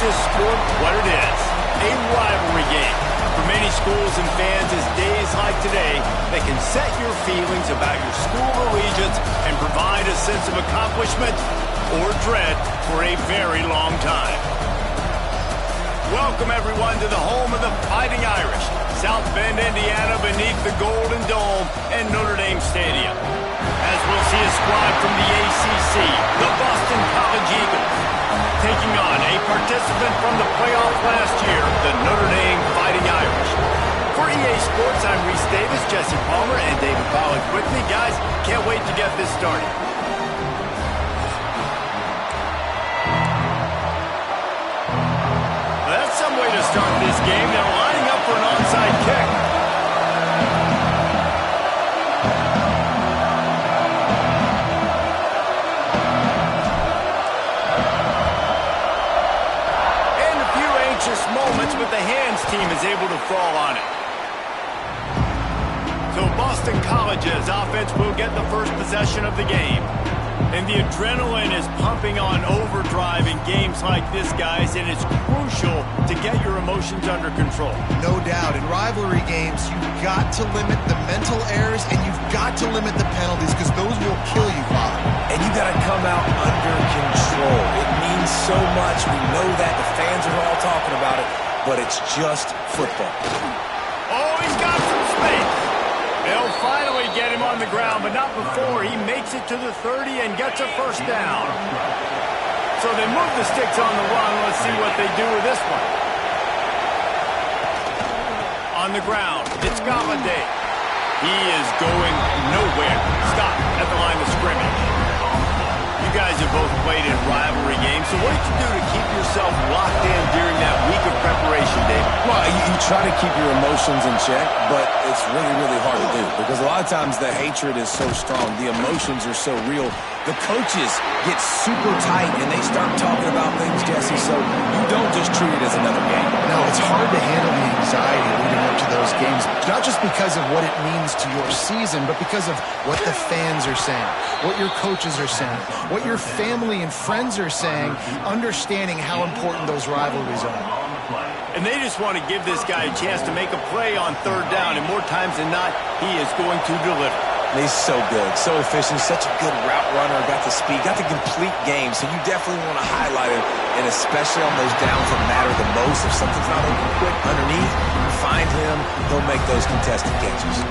this sport what it is, a rivalry game. For many schools and fans, it's days like today that can set your feelings about your school allegiance and provide a sense of accomplishment or dread for a very long time. Welcome, everyone, to the home of the Fighting Irish, South Bend, Indiana, beneath the Golden Dome and Notre Dame Stadium. As we'll see a squad from the ACC, the Boston College Eagles, taking on a participant from the playoff last year, the Notre Dame Fighting Irish. For EA Sports, I'm Reese Davis, Jesse Palmer, and David Pollack with me. Guys, can't wait to get this started. That's some way to start this game. Now lining up for an onside kick. And a few anxious moments, but the hands team is able to fall on it. So Boston College's offense will get the first possession of the game. And the adrenaline is pumping on overdrive in games like this, guys, and it's crucial to get your emotions under control. No doubt. In rivalry games, you've got to limit the mental errors and you've got to limit the penalties because those will kill you, Bob. And you got to come out under control. It means so much. We know that. The fans are all talking about it, but it's just football. Oh, he's got some space. They'll finally get him on the ground, but not before he makes it to the 30 and gets a first down. So they move the sticks on the run. Let's see what they do with this one. On the ground, it's Galladay. He is going nowhere. Stop at the line of scrimmage. You guys have both played in rivalry games, so what did you do to keep yourself locked in during that week of preparation, Dave? Well, you try to keep your emotions in check, but it's really, really hard to do because a lot of times the hatred is so strong. The emotions are so real. The coaches get super tight and they start talking about things, Jesse, so you don't just treat it as another game. No, it's hard to handle the anxiety leading up to those games, not just because of what it means to your season, but because of what the fans are saying, what your coaches are saying, what your family and friends are saying, understanding how important those rivalries are. And they just want to give this guy a chance to make a play on third down, and more times than not, he is going to deliver. He's so good, so efficient, such a good route runner, got the speed, got the complete game, so you definitely want to highlight him, and especially on those downs that matter the most. If something's not open quick underneath, find him, he'll make those contested catches.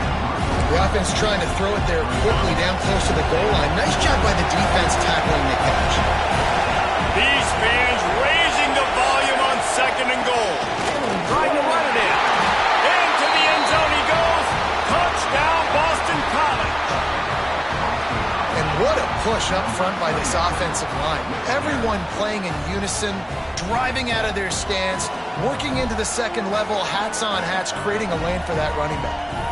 The offense trying to throw it there quickly down close to the goal line. Nice job by the defense tackling the catch. These fans raising the volume on second and goal. Trying to run it in. Into the end zone he goes. Touchdown, Boston College. And what a push up front by this offensive line. Everyone playing in unison, driving out of their stance, working into the second level, hats on hats, creating a lane for that running back.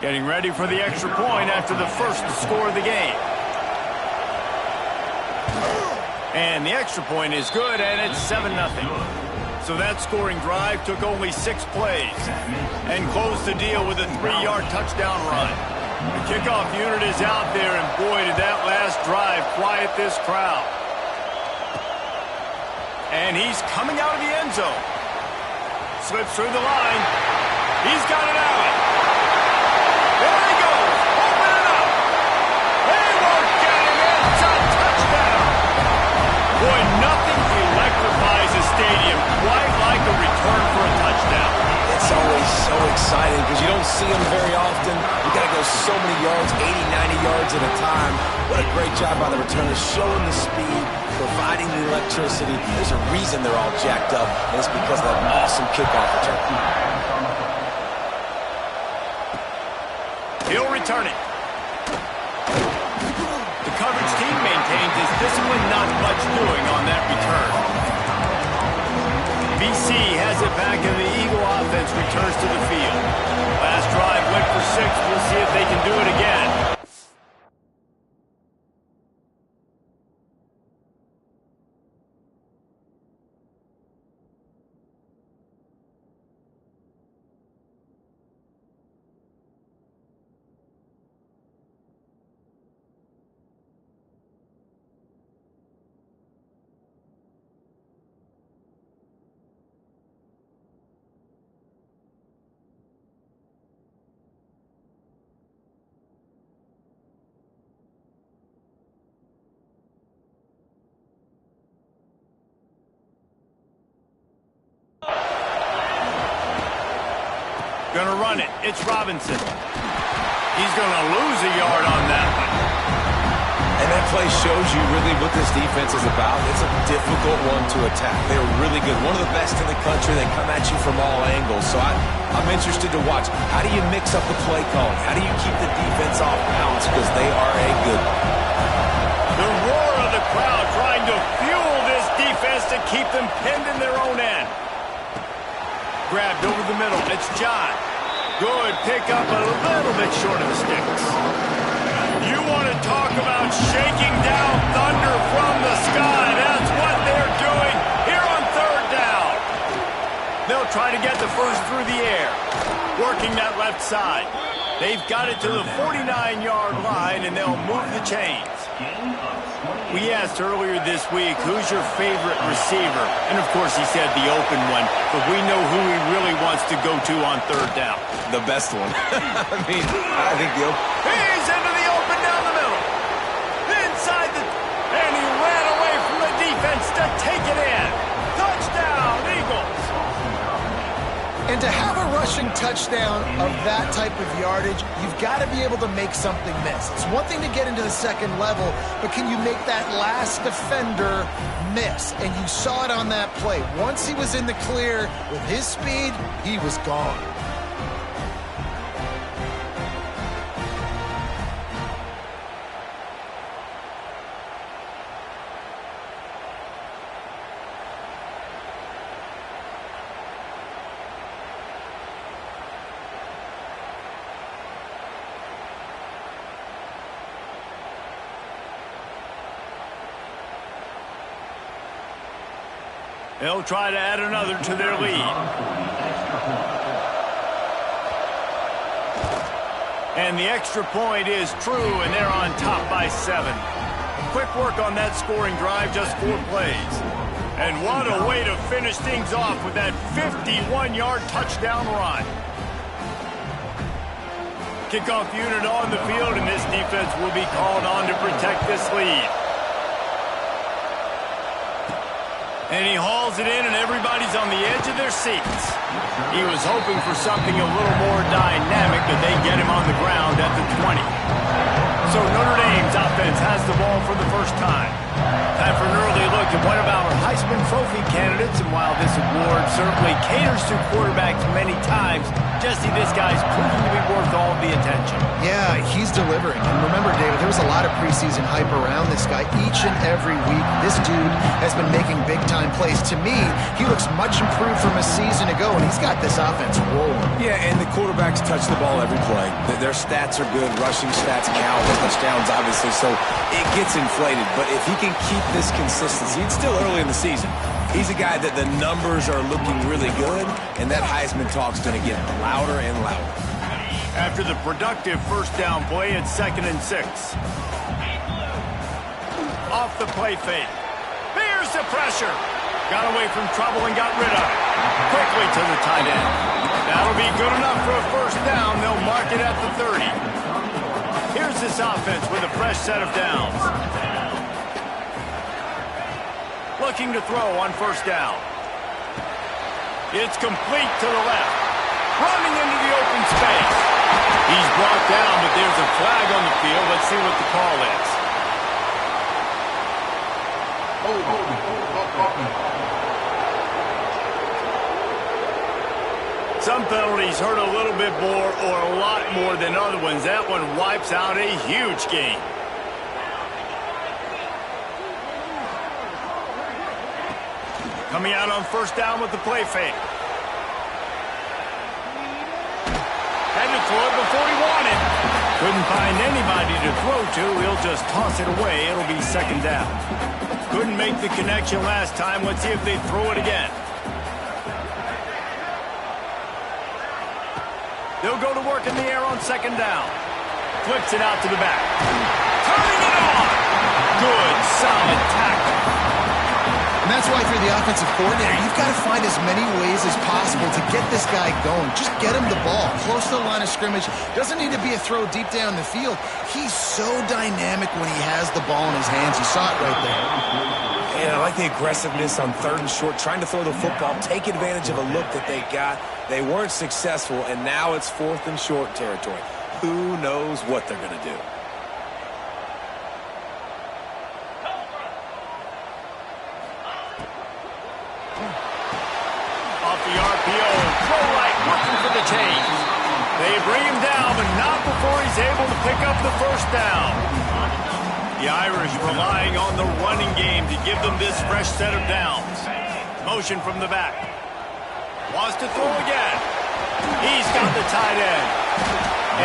Getting ready for the extra point after the first to score of the game. And the extra point is good, and it's 7-0. So that scoring drive took only 6 plays and closed the deal with a 3-yard touchdown run. The kickoff unit is out there, and boy, did that last drive quiet this crowd. And he's coming out of the end zone. Slips through the line. He's got it out. There he goes, open it up. They won't get him. It's a touchdown. Boy, nothing electrifies a stadium quite like a return for a touchdown. It's always so exciting because you don't see them very often. You got to go so many yards, 80, 90 yards at a time. What a great job by the returners, showing the speed, providing the electricity. There's a reason they're all jacked up, and it's because of that awesome kickoff return. He'll return it. The coverage team maintains his discipline, not much doing on that return. BC has it back, and the Eagle offense returns to the field. Last drive went for 6. We'll see if they can do it again. Gonna run it. It's Robinson. He's gonna lose a yard on that one. And that play shows you really what this defense is about. It's a difficult one to attack. They're really good. One of the best in the country. They come at you from all angles. So I'm interested to watch. How do you mix up the play calling? How do you keep the defense off balance? Because they are a good one. The roar of the crowd trying to fuel this defense to keep them pinned in their own end. Grabbed over the middle. It's John. Good pick up, a little bit short of the sticks. You want to talk about shaking down thunder from the sky. That's what they're doing here on third down. They'll try to get the first through the air, working that left side. They've got it to the 49-yard line, and they'll move the chains. We asked earlier this week, who's your favorite receiver? And, of course, he said the open one, but we know who he really wants to go to on third down. The best one. I think the open. He's into the open down the middle. Inside and he ran away from the defense to take it in. Touchdown, Eagles. And to have a rushing touchdown of that type of yardage, you've got to be able to make something miss. It's one thing to get into the second level, but can you make that last defender miss? And you saw it on that play. Once he was in the clear with his speed, he was gone. They'll try to add another to their lead. And the extra point is true, and they're on top by 7. Quick work on that scoring drive, just 4 plays. And what a way to finish things off with that 51-yard touchdown run. Kickoff unit on the field, and this defense will be called on to protect this lead. And he hauls it in, and everybody's on the edge of their seats. He was hoping for something a little more dynamic, but they get him on the ground at the 20. So Notre Dame's offense has the ball for the first time. Time for an early look at one of our Heisman Trophy candidates, and while this award certainly caters to quarterbacks many times, Jesse, this guy's proven to be worth all the attention. Yeah, he's delivering. And remember, David, there was a lot of preseason hype around this guy each and every week. This dude has been making big-time plays. To me, he looks much improved from a season ago, and he's got this offense rolling. Yeah, and the quarterbacks touch the ball every play. Their stats are good. Rushing stats count. Touchdowns, obviously, so it gets inflated. But if he can keep this consistency, it's still early in the season. He's a guy that the numbers are looking really good, and that Heisman talk's going to get louder and louder. After the productive first down play, it's 2nd and 6. Off the play fake. Here's the pressure. Got away from trouble and got rid of it. Quickly to the tight end. That'll be good enough for a first down. They'll mark it at the 30. Here's this offense with a fresh set of downs. Looking to throw on first down. It's complete to the left. Running into the open space. He's brought down, but there's a flag on the field. Let's see what the call is. Some penalties hurt a little bit more or a lot more than other ones. That one wipes out a huge game. Coming out on first down with the play fake. Had to throw it before he wanted. Couldn't find anybody to throw to. He'll just toss it away. It'll be 2nd down. Couldn't make the connection last time. Let's see if they throw it again. They'll go to work in the air on 2nd down. Flips it out to the back. Turning it on. Good, solid tackle. And that's why if you're the offensive coordinator, you've got to find as many ways as possible to get this guy going. Just get him the ball close to the line of scrimmage. Doesn't need to be a throw deep down the field. He's so dynamic when he has the ball in his hands. You saw it right there. Yeah, I like the aggressiveness on 3rd and short, trying to throw the football, take advantage of a look that they got. They weren't successful, and now it's 4th and short territory. Who knows what they're going to do? Off the RPO, throw right, looking for the change. They bring him down, but not before he's able to pick up the first down. The Irish relying on the running game to give them this fresh set of downs. Motion from the back. Wants to throw again. He's got the tight end.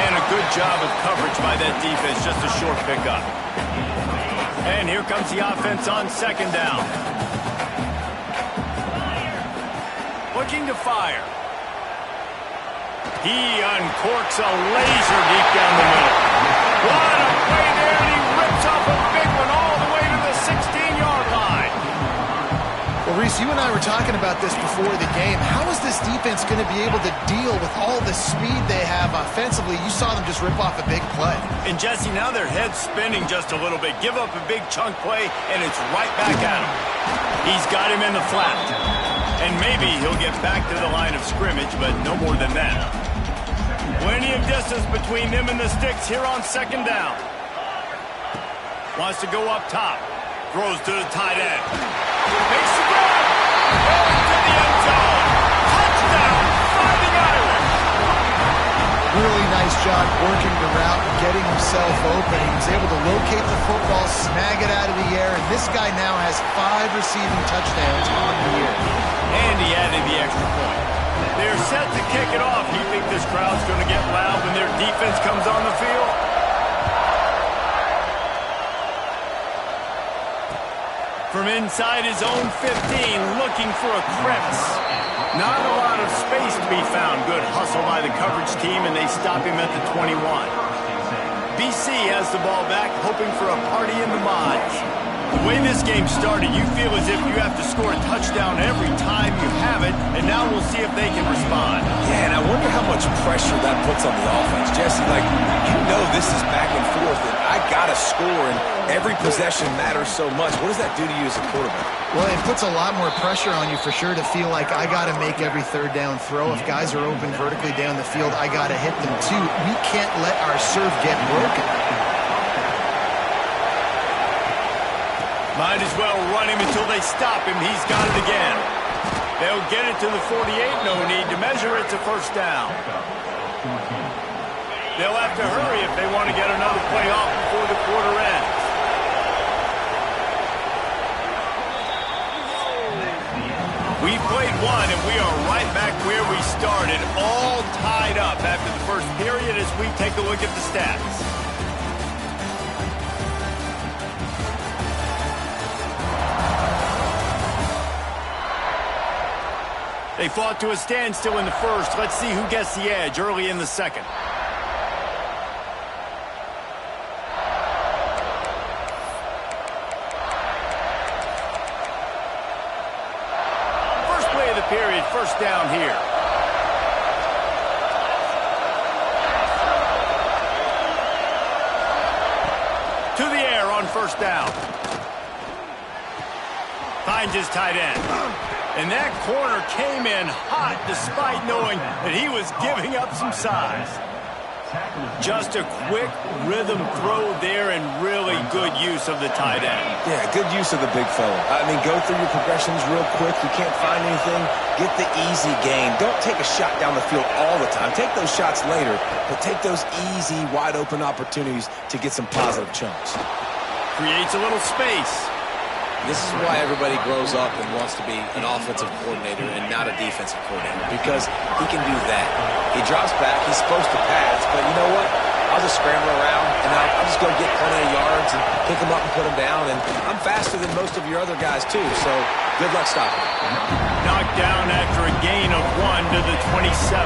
And a good job of coverage by that defense, just a short pickup. And here comes the offense on 2nd down. Looking to fire. He uncorks a laser deep down the middle. What a play there, and he rips off a big one all the way to the 16-yard line. Well, Reese, you and I were talking about this before the game. How is this defense going to be able to deal with all the speed they have offensively? You saw them just rip off a big play. And, Jesse, now their head's spinning just a little bit. Give up a big chunk play, and it's right back at him. He's got him in the flat. And maybe he'll get back to the line of scrimmage, but no more than that. Plenty of distance between them and the sticks here on 2nd down. Wants to go up top. Throws to the tight end. Makes the grab. Going to the end zone. Touchdown, Fighting Irish. Really nice job working the route and getting himself open. He was able to locate the football, snag it out of the air, and this guy now has 5 receiving touchdowns on the year. And he added the extra point. They're set to kick it off. You think this crowd's going to get loud when their defense comes on the field? From inside his own 15, looking for a crevice. Not a lot of space to be found. Good hustle by the coverage team, and they stop him at the 21. BC has the ball back, hoping for a party in the mods. The way this game started, you feel as if you have to score a touchdown every time you have it, and now we'll see if they can respond. Yeah, and I wonder how much pressure that puts on the offense. Jesse, like, you know this is back and forth, and I got to score, and every possession matters so much. What does that do to you as a quarterback? Well, it puts a lot more pressure on you for sure to feel like I got to make every 3rd down throw. If guys are open vertically down the field, I got to hit them too. We can't let our serve get broken. Might as well run him until they stop him. He's got it again. They'll get it to the 48. No need to measure it to 1st down. They'll have to hurry if they want to get another play off before the quarter ends. We played one, and we are right back where we started, all tied up after the first period as we take a look at the stats. They fought to a standstill in the first. Let's see who gets the edge early in the second. First play of the period, 1st down here. To the air on 1st down. Finds his tight end. And that corner came in hot despite knowing that he was giving up some size. Just a quick rhythm throw there and really good use of the tight end. Yeah, good use of the big fella. I mean, go through your progressions real quick. You can't find anything. Get the easy gain. Don't take a shot down the field all the time. Take those shots later, but take those easy, wide-open opportunities to get some positive chunks. Creates a little space. This is why everybody grows up and wants to be an offensive coordinator and not a defensive coordinator, because he can do that. He drops back. He's supposed to pass, but you know what? I'll just scramble around, and I'll just go get plenty of yards and pick him up and put him down, and I'm faster than most of your other guys, too, so good luck stopping him. Knocked down after a gain of 1 to the 27.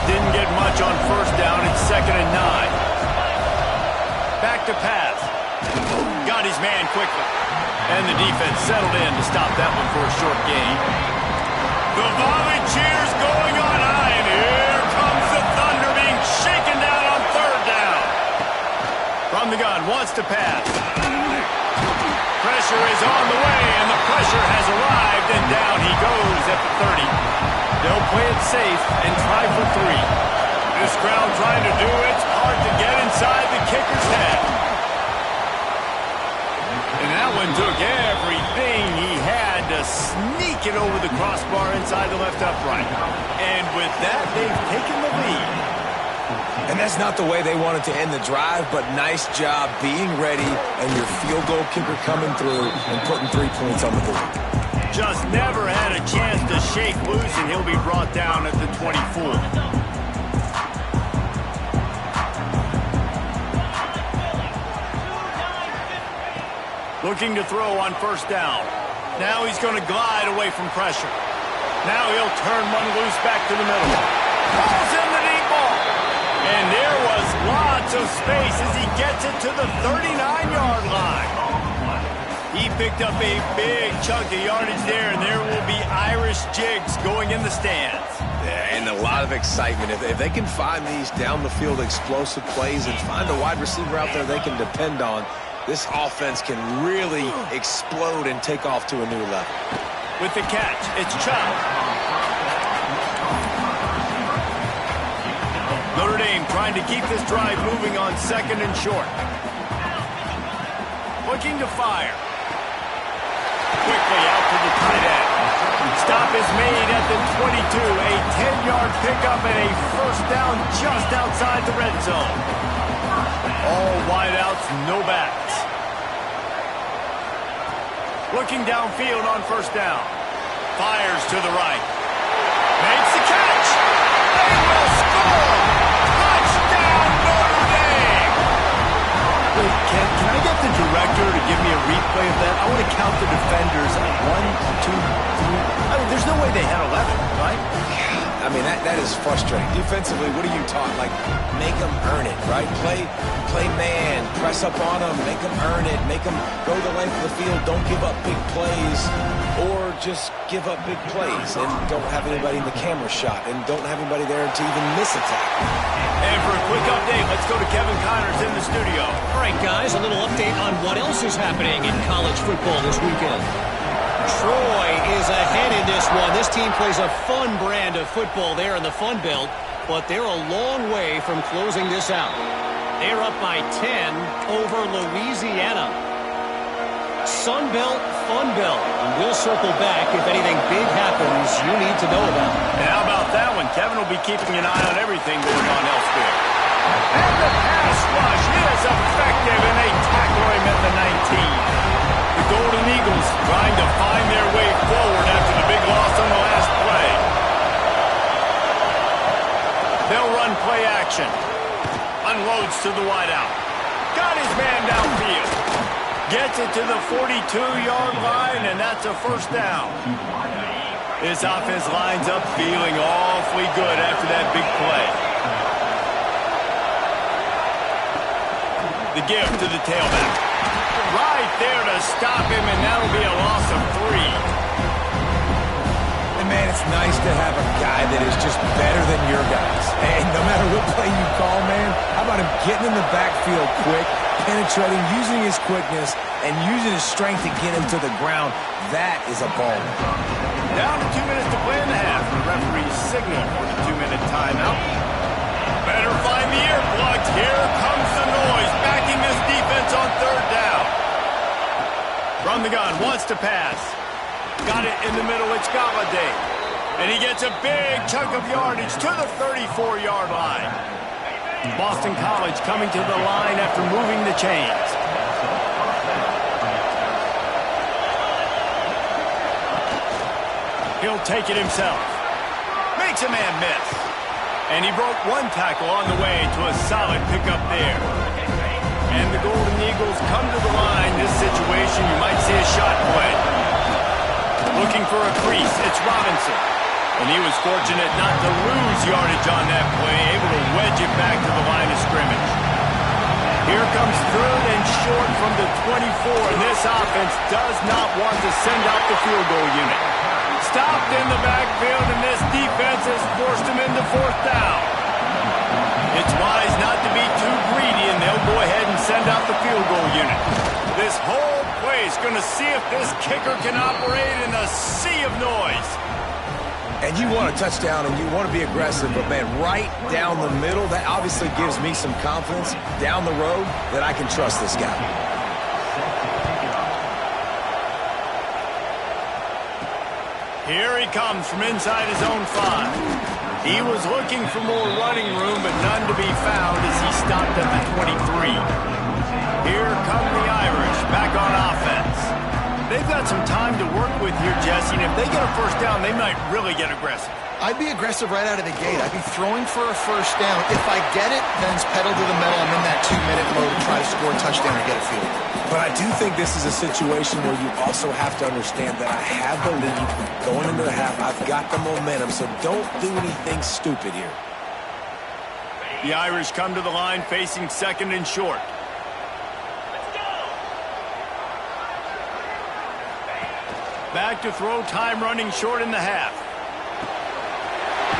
Didn't get much on 1st down. It's 2nd and 9. Back to pass. Got his man quickly. And the defense settled in to stop that one for a short gain. The volley cheers going on high, and here comes the Thunder being shaken down on 3rd down. From the gun, wants to pass. pressure is on the way, and the pressure has arrived, and down he goes at the 30. They'll play it safe and try for 3. This crowd trying to do its part to get inside the kicker's head. And that one took everything he had to sneak it over the crossbar inside the left upright. And with that, they've taken the lead. And that's not the way they wanted to end the drive, but nice job being ready and your field goal kicker coming through and putting 3 points on the board. Just never had a chance to shake loose, and he'll be brought down at the 24. Looking to throw on first down. Now he's going to glide away from pressure. Now he'll turn one loose back to the middle. Calls in the deep ball. And there was lots of space as he gets it to the 39-yard line. He picked up a big chunk of yardage there, and there will be Irish jigs going in the stands. Yeah, and a lot of excitement. If they can find these down-the-field explosive plays and find a wide receiver out there they can depend on, this offense can really explode and take off to a new level. With the catch, it's Chubb. Notre Dame trying to keep this drive moving on 2nd and short. Looking to fire. Quickly out to the tight end. Stop is made at the 22. A 10-yard pickup and a first down just outside the red zone. All wideouts, no backs. Looking downfield on first down. Fires to the right. Makes the catch. They will score. Touchdown, Notre Dame. Wait, can I get the director to give me a replay of that? I want to count the defenders. 1, 2, 3. I mean, there's no way they had 11, right? I mean, that is frustrating. Defensively, what are you taught? Like, make them earn it, right? Play man, press up on them, make them earn it, make them go the length of the field, don't give up big plays, or just give up big plays and don't have anybody in the camera shot and don't have anybody there to even miss a tackle. And for a quick update, let's go to Kevin Connors in the studio. All right, guys, a little update on what else is happening in college football this weekend. Troy is ahead in this one. This team plays a fun brand of football there in the Fun Belt, but they're a long way from closing this out. They're up by 10 over Louisiana. Sun Belt, Fun Belt. We'll circle back if anything big happens you need to know about. And how about that one? Kevin will be keeping an eye on everything going on elsewhere. And the pass rush is effective, and they tackle him at the 19. The Golden Eagles trying to find their way forward after the big loss on the last play. They'll run play action. Unloads to the wideout. Got his man downfield. Gets it to the 42-yard line, and that's a first down. This offense lines up feeling awfully good after that big play. The give to the tailback. Right there to stop him, and that'll be a loss of 3. And, man, it's nice to have a guy that is just better than your guys. And no matter what play you call, man, how about him getting in the backfield quick, penetrating, using his quickness, and using his strength to get him to the ground. That is a ball. Down to 2 minutes to play in the half. The referee signal for the 2-minute timeout. Better find the earplugs. Here comes the noise, backing this defense on third down. From the gun, wants to pass. Got it in the middle, it's Galladay. And he gets a big chunk of yardage to the 34-yard line. Boston College coming to the line after moving the chains. He'll take it himself. Makes a man miss. And he broke one tackle on the way to a solid pickup there. And the Golden Eagles come to the line. This situation, you might see a shot play. Looking for a crease, it's Robinson. And he was fortunate not to lose yardage on that play, able to wedge it back to the line of scrimmage. Here comes third and short from the 24, and this offense does not want to send out the field goal unit. Stopped in the backfield, and this defense has forced him into fourth down. It's wise not to be too greedy, and they'll go ahead and send out the field goal unit. This whole play is going to see if this kicker can operate in a sea of noise. And you want a touchdown and you want to be aggressive, but, man, right down the middle, that obviously gives me some confidence down the road that I can trust this guy. Here he comes from inside his own 5. He was looking for more running room, but none to be found as he stopped at the 23. Here come the Irish back on offense. They've got some time to work with here, Jesse, and if they get a first down, they might really get aggressive. I'd be aggressive right out of the gate. I'd be throwing for a first down. If I get it, then it's pedal to the metal. I'm in that 2-minute mode to try to score a touchdown and get a field. But I do think this is a situation where you also have to understand that I have the lead going into the half. I've got the momentum, so don't do anything stupid here. The Irish come to the line facing second and short. Back to throw, time running short in the half.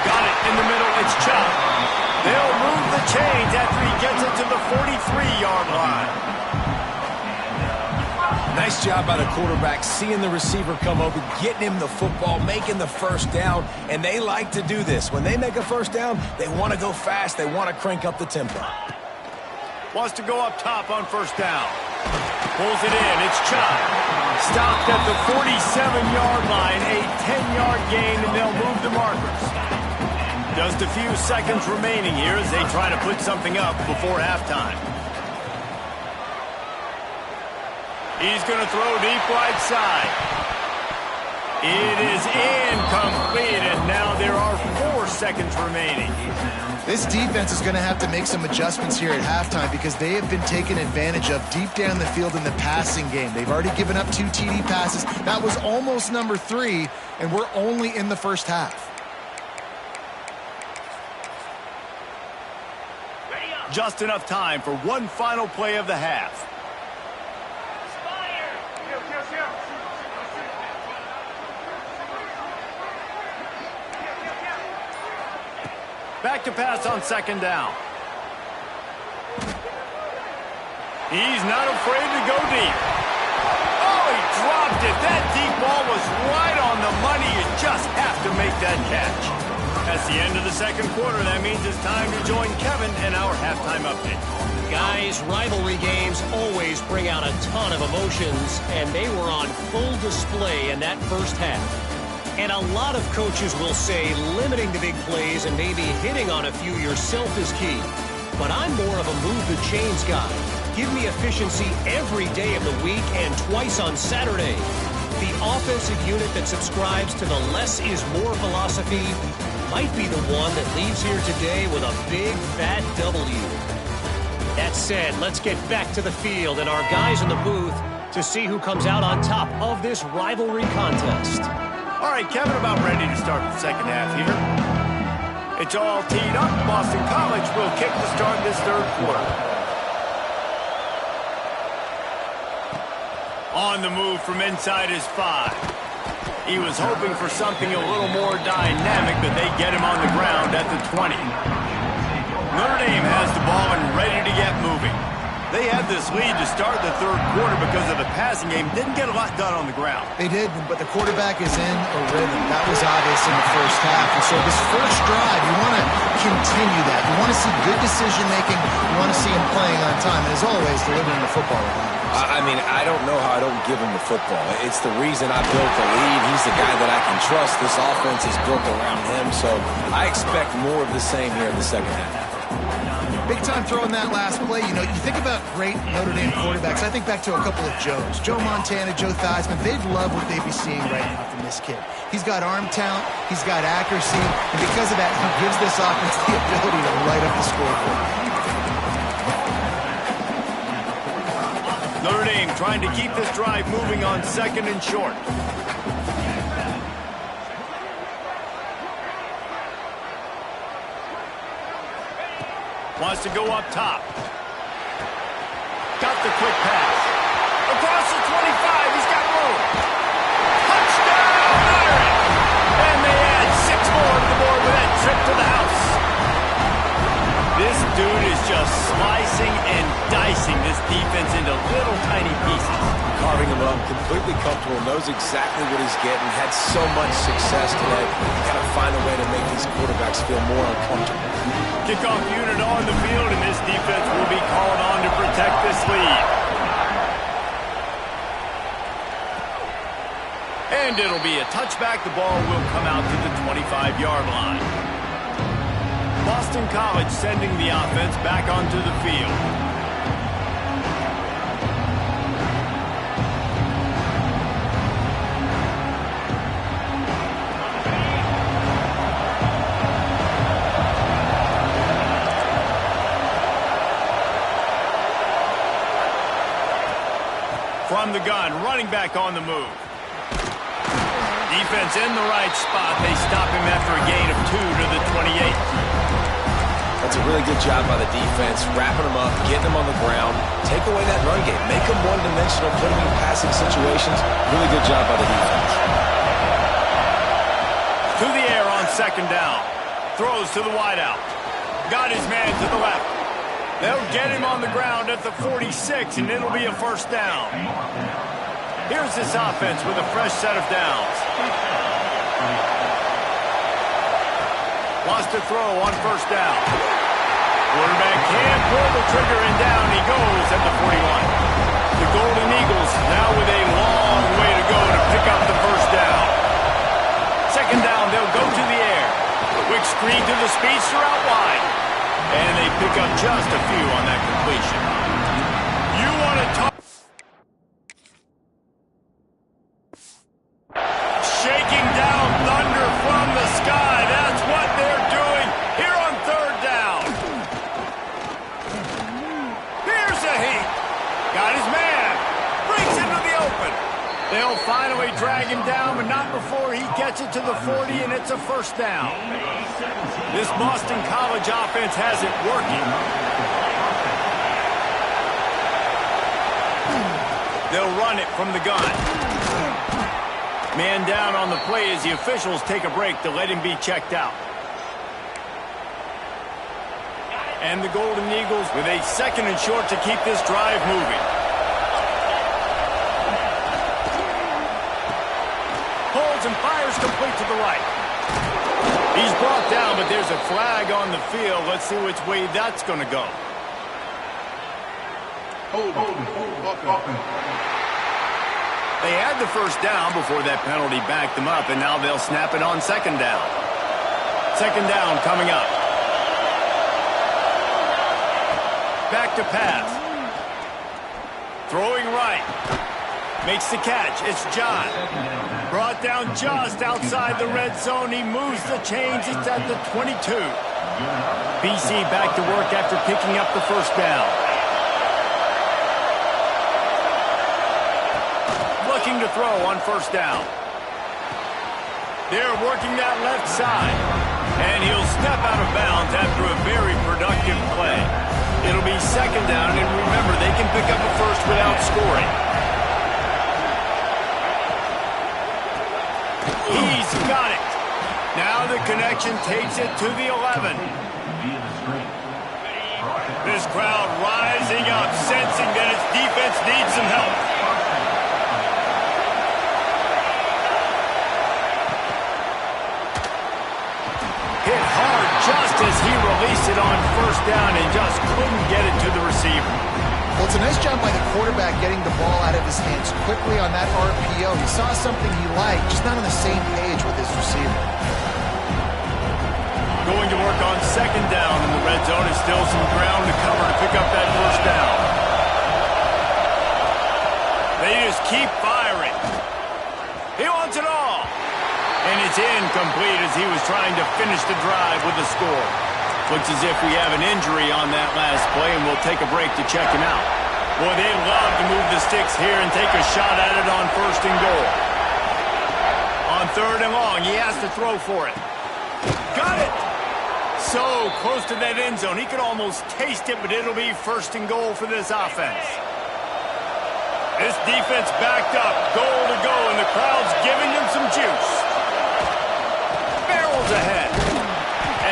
Got it in the middle, it's Chubb. They'll move the chains after he gets it to the 43-yard line. Nice job by the quarterback, seeing the receiver come over, getting him the football, making the first down, and they like to do this. When they make a first down, they want to go fast, they want to crank up the tempo. Wants to go up top on first down. Pulls it in, it's Chubb. Stopped at the 47-yard line, a 10-yard gain, and they'll move the markers. Just a few seconds remaining here as they try to put something up before halftime. He's going to throw deep right side. It is incomplete, and now there are 4 seconds remaining. This defense is going to have to make some adjustments here at halftime because they have been taken advantage of deep down the field in the passing game. They've already given up 2 TD passes. That was almost number 3, and we're only in the first half. Just enough time for one final play of the half. Back to pass on second down. He's not afraid to go deep. Oh, he dropped it. That deep ball was right on the money. You just have to make that catch. That's the end of the second quarter. That means it's time to join Kevin in our halftime update. Guys, rivalry games always bring out a ton of emotions, and they were on full display in that first half. And a lot of coaches will say limiting the big plays and maybe hitting on a few yourself is key. But I'm more of a move the chains guy. Give me efficiency every day of the week and twice on Saturday. The offensive unit that subscribes to the less is more philosophy might be the one that leaves here today with a big fat W. That said, let's get back to the field and our guys in the booth to see who comes out on top of this rivalry contest. All right, Kevin, about ready to start the second half here. It's all teed up. Boston College will kick to start this third quarter. On the move from inside his 5. He was hoping for something a little more dynamic, but they get him on the ground at the 20. Notre Dame has the ball and ready to get moving. They had this lead to start the third quarter because of the passing game. Didn't get a lot done on the ground. They did, but the quarterback is in a rhythm. That was obvious in the first half. And so this first drive, you want to continue that. You want to see good decision-making. You want to see him playing on time. And as always, delivering the football. I mean, I don't know how I don't give him the football. It's the reason I built the lead. He's the guy that I can trust. This offense is built around him. So I expect more of the same here in the second half. Big time throwing that last play. You know, you think about great Notre Dame quarterbacks. I think back to a couple of Joes. Joe Montana, Joe Theismann. They'd love what they'd be seeing right now from this kid. He's got arm talent. He's got accuracy. And because of that, he gives this offense the ability to light up the scoreboard. Notre Dame trying to keep this drive moving on second and short. Wants to go up top. Got the quick pass. Across the 25, he's got room. Touchdown, Irish! And they add 6 more to the board with that trip to the house. This dude is just slicing and dicing this defense into little tiny pieces. Carving him up, completely comfortable, knows exactly what he's getting, had so much success today. You got to find a way to make these quarterbacks feel more uncomfortable. Kickoff unit on the field, and this defense will be called on to protect this lead. And it'll be a touchback. The ball will come out to the 25-yard line. Boston College sending the offense back onto the field. From the gun, running back on the move. Defense in the right spot. They stop him after a gain of 2 to the 28. That's a really good job by the defense, wrapping him up, getting him on the ground, take away that run game, make him one-dimensional, put him in passing situations. Really good job by the defense. To the air on second down. Throws to the wideout. Got his man to the left. They'll get him on the ground at the 46, and it'll be a first down. Here's this offense with a fresh set of downs. Wants to throw on first down. Quarterback can't pull the trigger, and down he goes at the 41. The Golden Eagles now with a long way to go to pick up the first down. Second down, they'll go to the air. Quick screen to the speedster out wide. And they pick up just a few on that completion. You want to talk... Shaking down thunder from the sky. That's what they're doing here on third down. Here's a heat. Got his man. Breaks into the open. They'll finally drag him down, but not before he gets it to the 40, and it's a first down. This Boston College offense has it working. They'll run it from the gun. Man down on the play as the officials take a break to let him be checked out. And the Golden Eagles with a second and short to keep this drive moving. Pulls and fires complete to the right. He's brought down, but there's a flag on the field. Let's see which way that's going to go. They had the first down before that penalty backed them up, and now they'll snap it on second down. Second down coming up. Back to pass. Throwing right. Makes the catch. It's John. Brought down just outside the red zone. He moves the chains. It's at the 22. BC back to work after picking up the first down. Looking to throw on first down. They're working that left side. And he'll step out of bounds after a very productive play. It'll be second down, and remember, they can pick up a first without scoring. He's got it. Now the connection takes it to the 11. This crowd rising up, sensing that its defense needs some help. Hit hard just as he released it on first down and just couldn't get it to the receiver. Well, it's a nice job by the quarterback getting the ball out of his hands quickly on that RPO. He saw something he liked, just not on the same page with his receiver. Going to work on second down in the red zone. Is still some ground to cover to pick up that first down. They just keep firing. He wants it all. And it's incomplete as he was trying to finish the drive with a score. Looks as if we have an injury on that last play, and we'll take a break to check him out. Boy, they'd love to move the sticks here and take a shot at it on first and goal. On third and long, he has to throw for it. Got it! So close to that end zone. He could almost taste it, but it'll be first and goal for this offense. This defense backed up, goal to go, and the crowd's giving them some juice. Barrels ahead.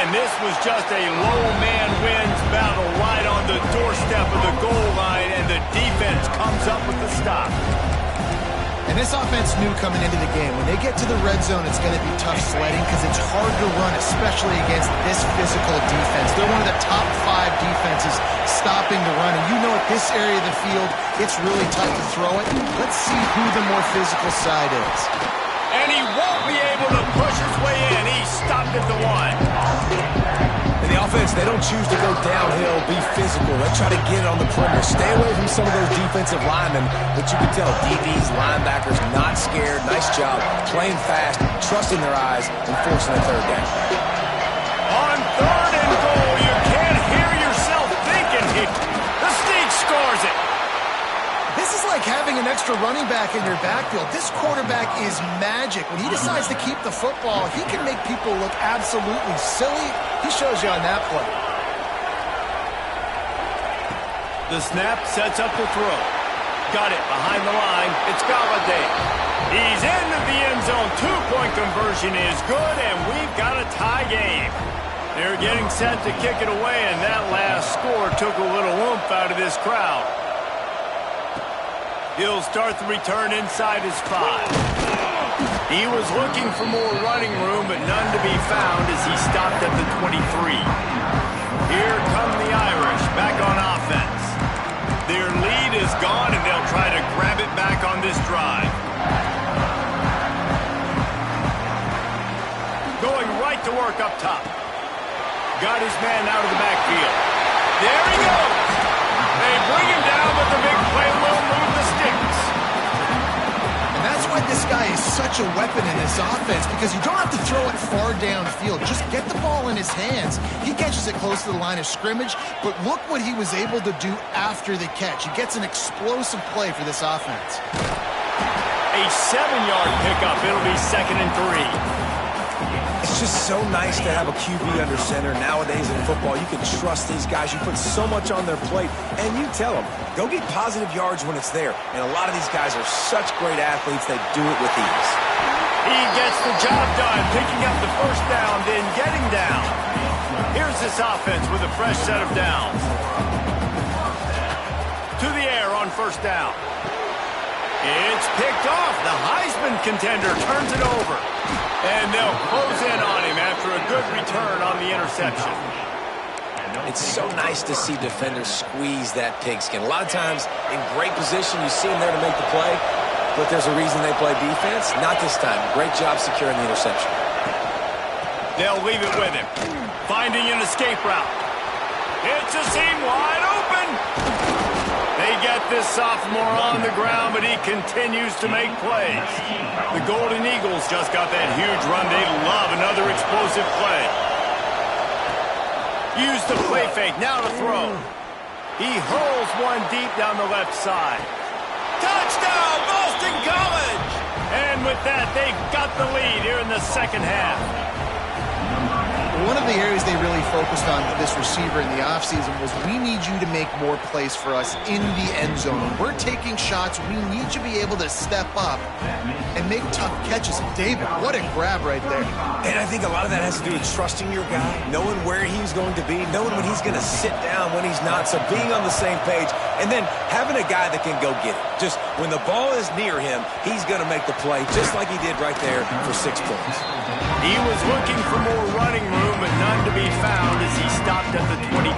And And this was just a low man wins battle right on the doorstep of the goal line, and the defense comes up with the stop. And this offense knew coming into the game, when they get to the red zone, it's going to be tough sledding because it's hard to run, especially against this physical defense. They're one of the top 5 defenses stopping the run. And you know at this area of the field, it's really tough to throw it. Let's see who the more physical side is. And he won't be able to push his way in. He stopped at the 1. In the offense, they don't choose to go downhill, be physical. They try to get it on the perimeter. Stay away from some of those defensive linemen, but you can tell DBs, linebackers, not scared. Nice job playing fast, trusting their eyes, and forcing a third down. On 3rd and goal, you can't hear yourself thinking. The sneak scores it. This is like having an extra running back in your backfield. This quarterback is magic. When he decides to keep the football, he can make people look absolutely silly. He shows you on that play. The snap sets up the throw. Got it behind the line. It's Galladay. He's into the end zone. 2-point conversion is good, and we've got a tie game. They're getting set to kick it away, and that last score took a little oomph out of this crowd. He'll start the return inside his 5. He was looking for more running room, but none to be found as he stopped at the 23. Here come the Irish back on offense. Their lead is gone, and they'll try to grab it back on this drive. Going right to work up top. Got his man out of the backfield. There he goes. They bring him down, but the big play will move the sticks. And that's why this guy is such a weapon in this offense, because you don't have to throw it far downfield. Just get the ball in his hands. He catches it close to the line of scrimmage, but look what he was able to do after the catch. He gets an explosive play for this offense. A 7-yard pickup. It'll be 2nd and 3. It's just so nice to have a QB under center. Nowadays in football, you can trust these guys. You put so much on their plate, and you tell them, go get positive yards when it's there. And a lot of these guys are such great athletes, they do it with ease. He gets the job done, picking up the first down, then getting down. Here's this offense with a fresh set of downs. To the air on 1st down. It's picked off. The Heisman contender turns it over. And they'll close in on him after a good return on the interception. It's so nice to see defenders squeeze that pigskin. A lot of times, in great position, you see them there to make the play, but there's a reason they play defense. Not this time. Great job securing the interception. They'll leave it with him. Finding an escape route. It's a seam wide open. They get this sophomore on the ground, but he continues to make plays. The Golden Eagles just got that huge run. They love another explosive play. Use the play fake, now to throw. He hurls one deep down the left side. Touchdown, Boston College! And with that, they've got the lead here in the 2nd half. One of the areas they really focused on with this receiver in the offseason was, we need you to make more plays for us in the end zone. When we're taking shots, we need you to be able to step up and make tough catches. David, what a grab right there. And I think a lot of that has to do with trusting your guy, knowing where he's going to be, knowing when he's going to sit down, when he's not, so being on the same page, and then having a guy that can go get it. Just when the ball is near him, he's going to make the play, just like he did right there for 6 points. He was looking for more running room, but none to be found as he stopped at the 23.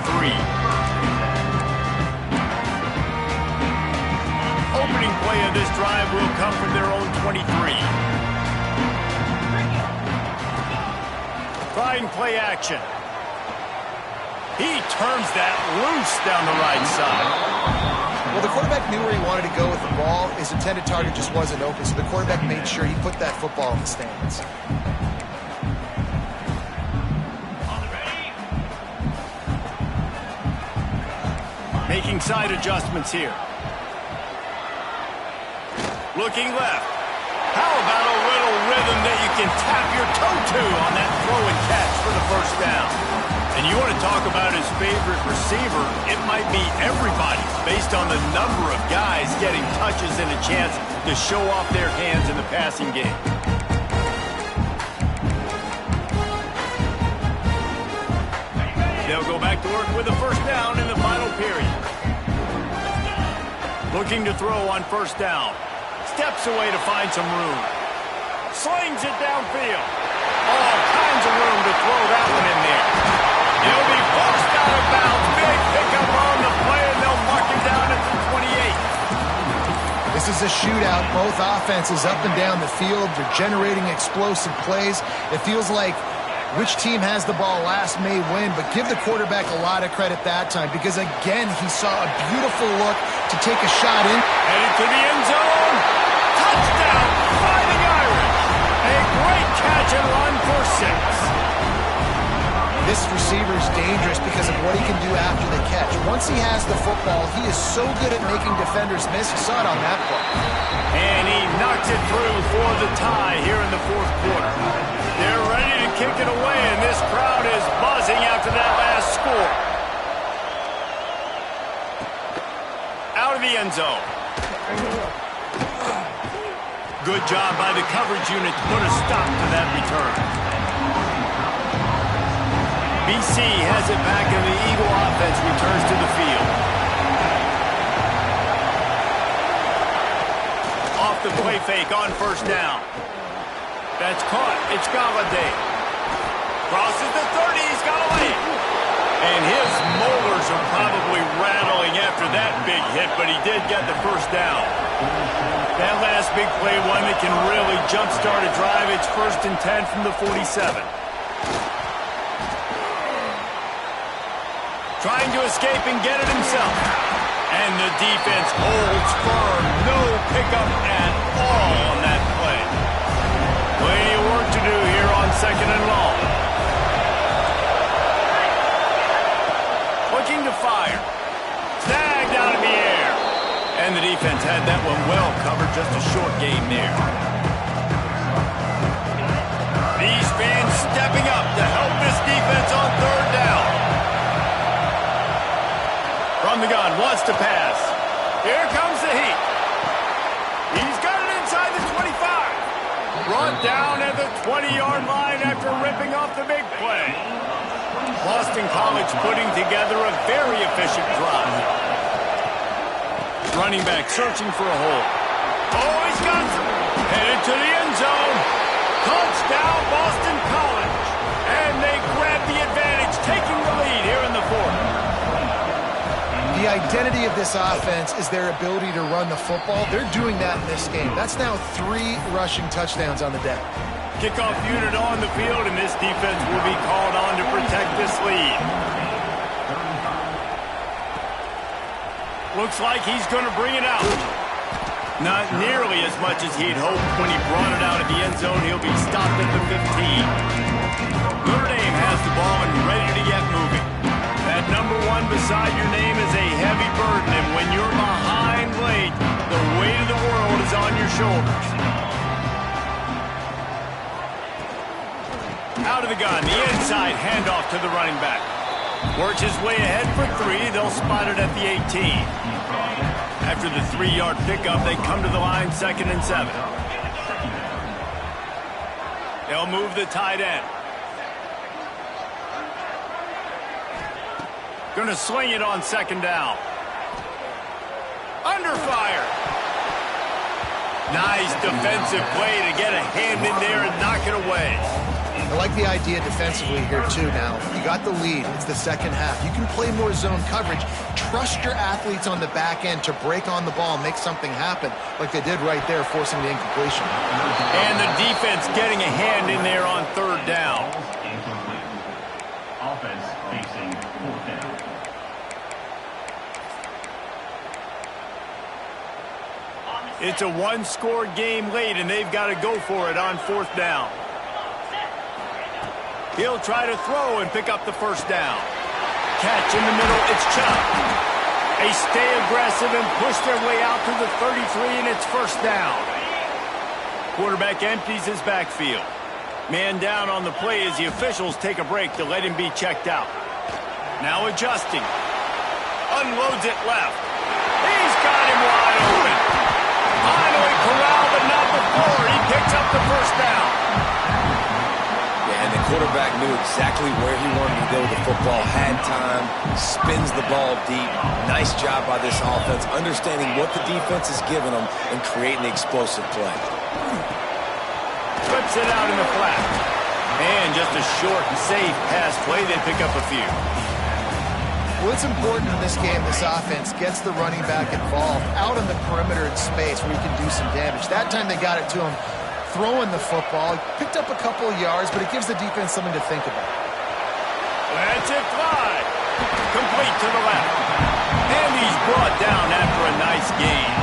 Opening play of this drive will come from their own 23. Trying play action. He turns that loose down the right side. Well, the quarterback knew where he wanted to go with the ball. His intended target just wasn't open, so the quarterback made sure he put that football in the stands. Making side adjustments here. Looking left. How about a little rhythm that you can tap your toe to on that throw and catch for the 1st down? And you want to talk about his favorite receiver, it might be everybody based on the number of guys getting touches and a chance to show off their hands in the passing game. They'll go back to work with a first down in the final period. Looking to throw on first down. Steps away to find some room. Slings it downfield. All kinds of room to throw that one in there. He'll be forced out of bounds. Big pickup on the play, and they'll mark him down at the 28. This is a shootout. Both offenses up and down the field. They're generating explosive plays. It feels like which team has the ball last may win, but give the quarterback a lot of credit that time because, again, he saw a beautiful look to take a shot in. Headed to the end zone. Touchdown, Fighting Irish. A great catch and run for 6. This receiver is dangerous because of what he can do after the catch. Once he has the football, he is so good at making defenders miss. You saw it on that play. And he knocks it through for the tie here in the fourth quarter. They're ready to kick it away, and this crowd is buzzing after that last score. Out of the end zone. Good job by the coverage unit to put a stop to that return. BC has it back, and the Eagle offense returns to the field. Off the play fake on first down. That's caught. It's Galladay. Crosses the 30. He's got away. And his molars are probably rattling after that big hit, but he did get the first down. That last big play, one that can really jumpstart a drive. It's 1st and 10 from the 47. Trying to escape and get it himself. And the defense holds firm. No pickup at all on that play. Plenty of work to do here on 2nd and long. Looking to fire. Snagged out of the air. And the defense had that one well covered. Just a short game there. These fans stepping up to help this defense on 3rd down. From the gun, wants to pass. Here comes the heat. He's got it inside the 25. Brought down at the 20-yard line after ripping off the big play. Boston College putting together a very efficient drive. Running back searching for a hole. Oh, he's got some. Headed to the end zone. Touchdown, Boston College. And they grab the advantage, taking the lead here in the 4th. The identity of this offense is their ability to run the football. They're doing that in this game. That's now 3 rushing touchdowns on the day. Kickoff unit on the field, and this defense will be called on to protect this lead. Looks like he's going to bring it out. Not nearly as much as he'd hoped when he brought it out of the end zone. He'll be stopped at the 15. Notre Dame has the ball and ready to get moving. That number 1 beside your name is a heavy burden, and when you're behind late, the weight of the world is on your shoulders. Out of the gun, the inside handoff to the running back. Works his way ahead for 3. They'll spot it at the 18. After the 3-yard pickup, they come to the line 2nd and 7. They'll move the tight end. Going to sling it on 2nd down. Under fire. Nice defensive play to get a hand in there and knock it away. I like the idea defensively here, too, now. You got the lead. It's the second half. You can play more zone coverage. Trust your athletes on the back end to break on the ball and make something happen, like they did right there, forcing the incompletion. And the defense getting a hand in there on 3rd down. Offense facing 4th down. It's a 1-score game late, and they've got to go for it on 4th down. He'll try to throw and pick up the first down. Catch in the middle, it's Chubb. They stay aggressive and push their way out to the 33, and it's first down. Quarterback empties his backfield. Man down on the play as the officials take a break to let him be checked out. Now adjusting. Unloads it left. He's got him wide open. Finally corralled, but not before. He picks up the first down. Yeah, and the quarterback knew exactly where he wanted to go with the football, had time, spins the ball deep. Nice job by this offense, understanding what the defense is giving them and creating the explosive play. Flips it out in the flat. And just a short and safe pass play. They pick up a few. What's important in this game, this offense gets the running back involved out on the perimeter in space where he can do some damage. That time they got it to him throwing the football. He picked up a couple of yards, but it gives the defense something to think about. Let's it fly. Complete to the left. And he's brought down after a nice gain.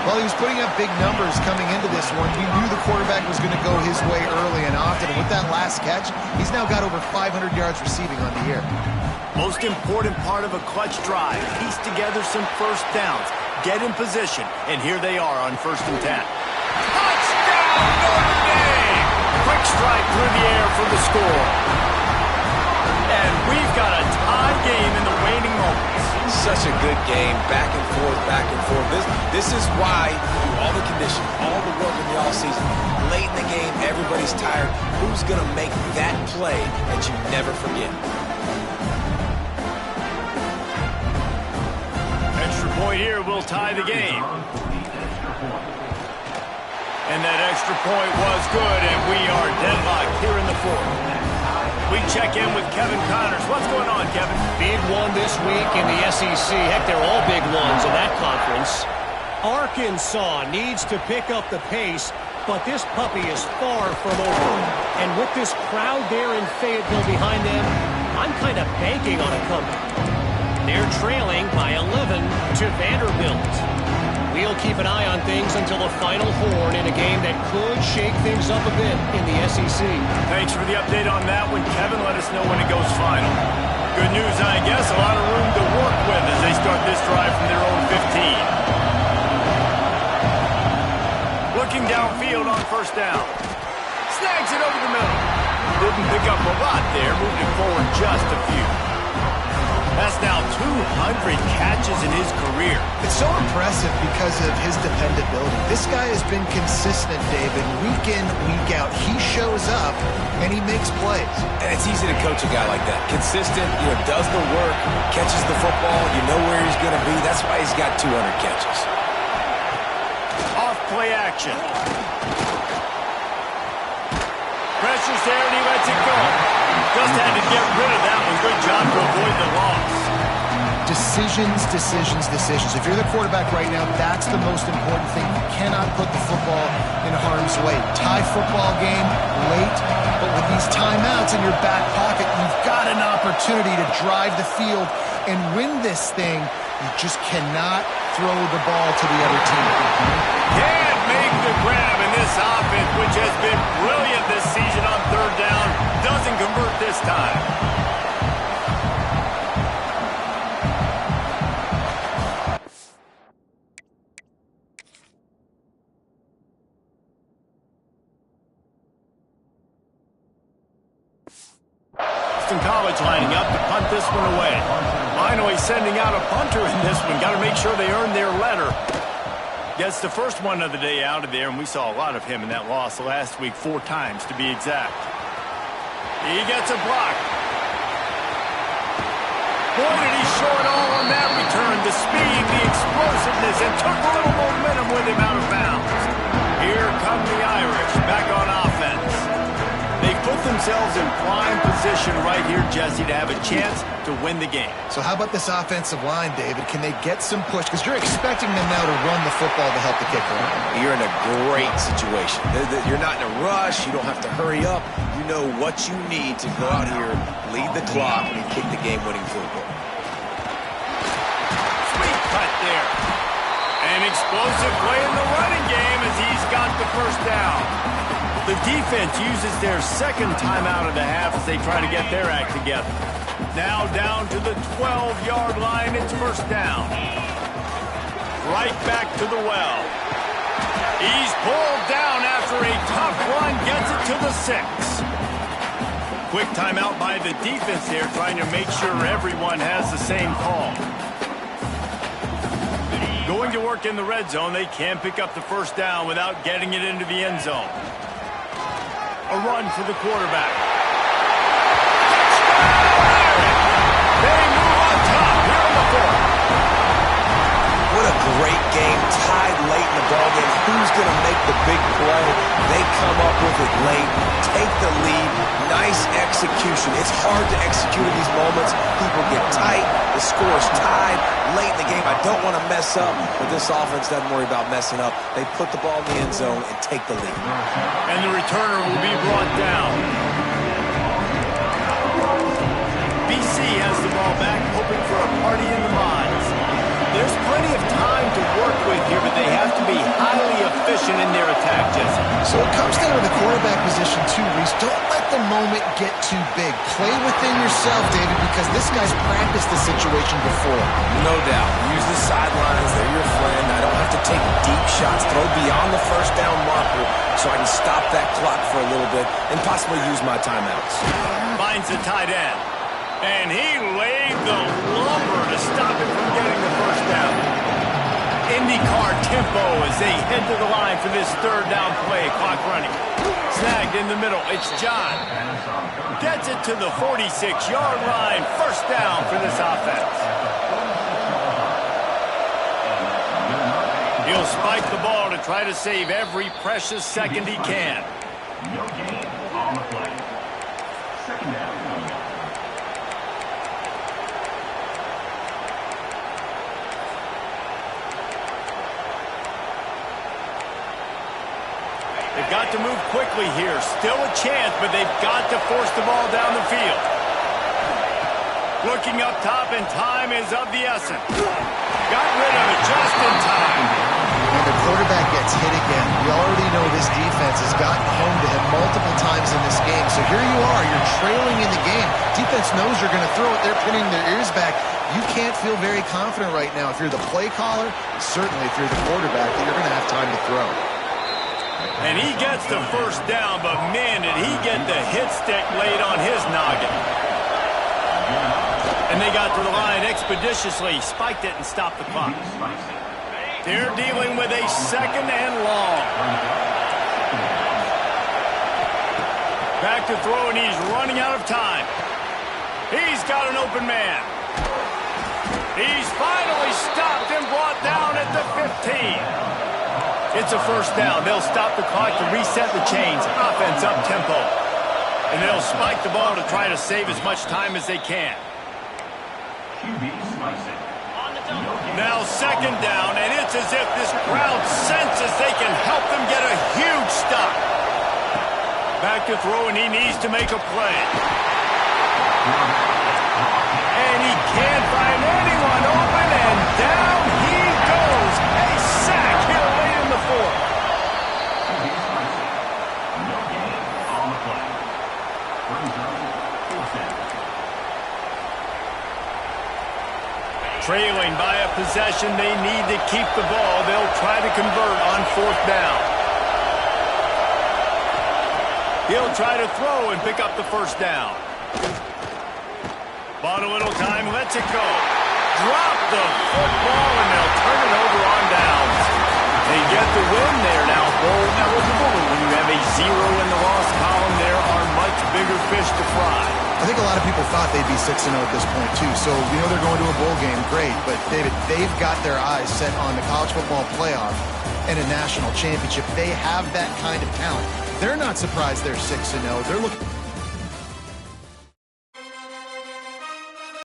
Well, he was putting up big numbers coming into this one. We knew the quarterback was going to go his way early and often. And with that last catch, he's now got over 500 yards receiving on the year. Most important part of a clutch drive. Piece together some first downs. Get in position. And here they are on 1st and 10. Touchdown, Notre Dame! Quick strike through the air for the score. And we've got a tie game in the waning moments. Such a good game, back and forth, back and forth. This is why, through all the conditioning, all the work in the offseason, late in the game, everybody's tired. Who's going to make that play that you never forget? Extra point here will tie the game. And that extra point was good, and we are deadlocked here in the 4th. We check in with Kevin Connors. What's going on, Kevin? Big one this week in the SEC. Heck, they're all big ones in that conference. Arkansas needs to pick up the pace, but this puppy is far from over. And with this crowd there in Fayetteville behind them, I'm kind of banking on a comeback. They're trailing by 11 to Vanderbilt. We'll keep an eye on things until the final horn in a game that could shake things up a bit in the SEC. Thanks for the update on that one, Kevin. Let us know when it goes final. Good news, I guess. A lot of room to work with as they start this drive from their own 15. Looking downfield on 1st down. Snags it over the middle. Didn't pick up a lot there. Moved it forward just a few. That's now 200 catches in his career. It's so impressive because of his dependability. This guy has been consistent, David, week in, week out. He shows up, and he makes plays. And it's easy to coach a guy like that. Consistent, does the work, catches the football, you know where he's going to be. That's why he's got 200 catches. Off play action. Pressure's there, and he lets it go. Just had to get rid of that one. Good job to avoid the loss. Decisions, decisions, decisions. If you're the quarterback right now, that's the most important thing. You cannot put the football in harm's way. Tie football game late, but with these timeouts in your back pocket, you've got an opportunity to drive the field and win this thing. You just cannot throw the ball to the other team. Can't make the grab in this offense, which has been brilliant this season on 3rd down. Doesn't convert this time. College lining up to punt this one away. Finally sending out a punter in this one. Got to make sure they earn their letter. Gets the first one of the day out of there, and we saw a lot of him in that loss last week, 4 times to be exact. He gets a block. Boy, did he show it all on that return. The speed, the explosiveness, and took a little momentum with him out of bounds. Here come the Irish back on offense. They put themselves in prime position right here, Jesse, to have a chance to win the game. So how about this offensive line, David? Can they get some push? Because you're expecting them now to run the football to help the kicker. You're in a great situation. You're not in a rush. You don't have to hurry up. You know what you need to go out here, lead the clock, and kick the game-winning field goal. Sweet cut there. An explosive play in the running game as he's got the first down. The defense uses their second timeout of the half as they try to get their act together. Now down to the 12-yard line. It's 1st down. Right back to the well. He's pulled down after a tough run. Gets it to the 6. Quick timeout by the defense there, trying to make sure everyone has the same call. Going to work in the red zone. They can't pick up the first down without getting it into the end zone. A run for the quarterback. Touchdown! They move on top here in the fourth. What a great game, tied late in the ballgame. Who's going to make the big play? They come up with it late, take the lead. Nice execution. It's hard to execute in these moments. People get tight. The score's tied late in the game. I don't want to mess up, but this offense doesn't worry about messing up. They put the ball in the end zone and take the lead. And the returner will be brought down. BC has the ball back, hoping for a party in the mods. There's plenty of time to work with here, but they have to be highly efficient in their attack, Jesse. So it comes down to the quarterback position too, Reese. Don't let the moment get too big. Play within yourself, David, because this guy's practiced the situation before. No doubt. Use the sidelines. They're your friend. I don't have to take deep shots. Throw beyond the first down marker so I can stop that clock for a little bit and possibly use my timeouts. Finds the tight end. And he laid the lumber to stop him from getting the first down. IndyCar tempo as they head to the line for this third down play. Clock running. Snagged in the middle. It's John. Gets it to the 46-yard line. First down for this offense. He'll spike the ball to try to save every precious second he can. No gain on the play. Second down. They've got to move quickly here. Still a chance, but they've got to force the ball down the field. Looking up top, and time is of the essence. Got rid of it just in time. And the quarterback gets hit again. We already know this defense has gotten home to him multiple times in this game. So here you are. You're trailing in the game. Defense knows you're going to throw it. They're pinning their ears back. You can't feel very confident right now. If you're the play caller, certainly if you're the quarterback, that you're going to have time to throw. And he gets the first down, but man, did he get the hit stick laid on his noggin. And they got to the line expeditiously, spiked it and stopped the clock. They're dealing with a second and long. Back to throw, and he's running out of time. He's got an open man. He's finally stopped and brought down at the 15. It's a first down. They'll stop the clock to reset the chains. Offense up tempo. And they'll spike the ball to try to save as much time as they can. Now second down, and it's as if this crowd senses they can help them get a huge stop. Back to throw, and he needs to make a play. And he can't find anyone open, and down he goes. A sack here late in the fourth. No gain on the play. Brings up fourth down. Trailing by a possession, they need to keep the ball. They'll try to convert on fourth down. He'll try to throw and pick up the first down. Bought a little time, lets it go. Drop the football, and they'll turn it over on downs. They get the win. They are now bowl eligible, and when you have a 0 in the loss column, there are much bigger fish to fry. I think a lot of people thought they'd be 6-0 at this point, too. So we know they're going to a bowl game. Great. But, David, they've got their eyes set on the college football playoff and a national championship. They have that kind of talent. They're not surprised they're 6-0. They're looking...